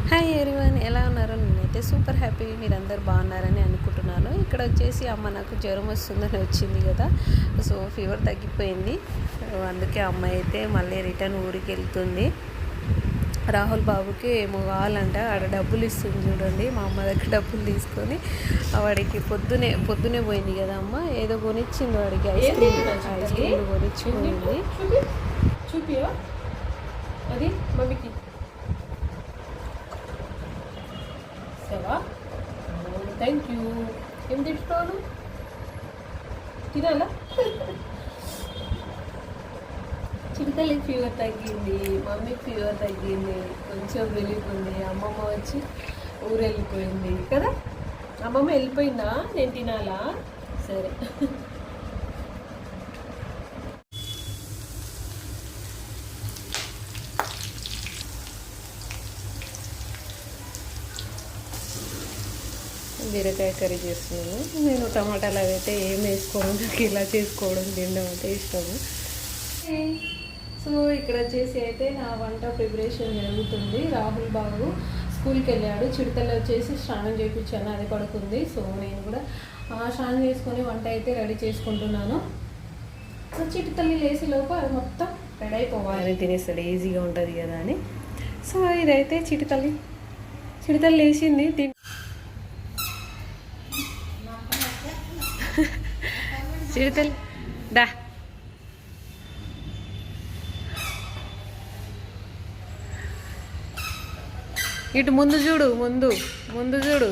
Hi everyone, ఎలా ఉన్నారు? నేనైతే సూపర్ హ్యాపీ, మీరందరూ బాగున్నారని అనుకుంటున్నాను. ఇక్కడ వచ్చేసి అమ్మ నాకు జ్వరం వస్తుందని వచ్చింది కదా, సో ఫీవర్ తగ్గిపోయింది. అందుకే అమ్మ అయితే మళ్ళీ రిటర్న్ ఊరికి వెళ్తుంది. రాహుల్ బాబుకి ఏమో కావాలంట, ఆడ డబ్బులు ఇస్తుంది చూడండి. మా అమ్మ దగ్గర డబ్బులు తీసుకొని వాడికి పొద్దునే పోయింది కదా అమ్మ, ఏదో కొనిచ్చింది వాడికి, ఐస్ క్రీమ్ కొనిచ్చిపోయింది. చూపియో అది మమ్మీకి సవా. Thank you. ఏం తింటున్నాను? తినాలా? చిన్నతల్లికి ఫీవర్ తగ్గింది, మమ్మీకి ఫీవర్ తగ్గింది, కొంచెం రిలీఫ్ ఉంది. అమ్మమ్మ వచ్చి ఊరు వెళ్ళిపోయింది కదా. అమ్మమ్మ వెళ్ళిపోయిందా? నేను తినాలా? సరే. బీరకాయ కర్రీ చేస్తున్నాను నేను. టమాటాలు అవి అయితే ఏం వేసుకోవడం, నాకు ఇలా చేసుకోవడం తినడం అంటే ఇష్టము. సో ఇక్కడ వచ్చేసి అయితే నా వంట ప్రిపరేషన్ జరుగుతుంది. రాహుల్ బాబు స్కూల్కి వెళ్ళాడు, చిడతల్లో వచ్చేసి స్నానం చేయించాను, అది పడుకుంది. సో నేను కూడా స్నానం చేసుకొని వంట అయితే రెడీ చేసుకుంటున్నాను. సో చిడతల్లి లేసి లోపు అది మొత్తం రెడీ అయిపోవాలి, తినేస్తాడు, ఈజీగా ఉంటుంది కదా అని. సో ఇదైతే చిడతల్లి లేచింది. చిడతల్లి దా, ఇటు ముందు చూడు, ముందు చూడు.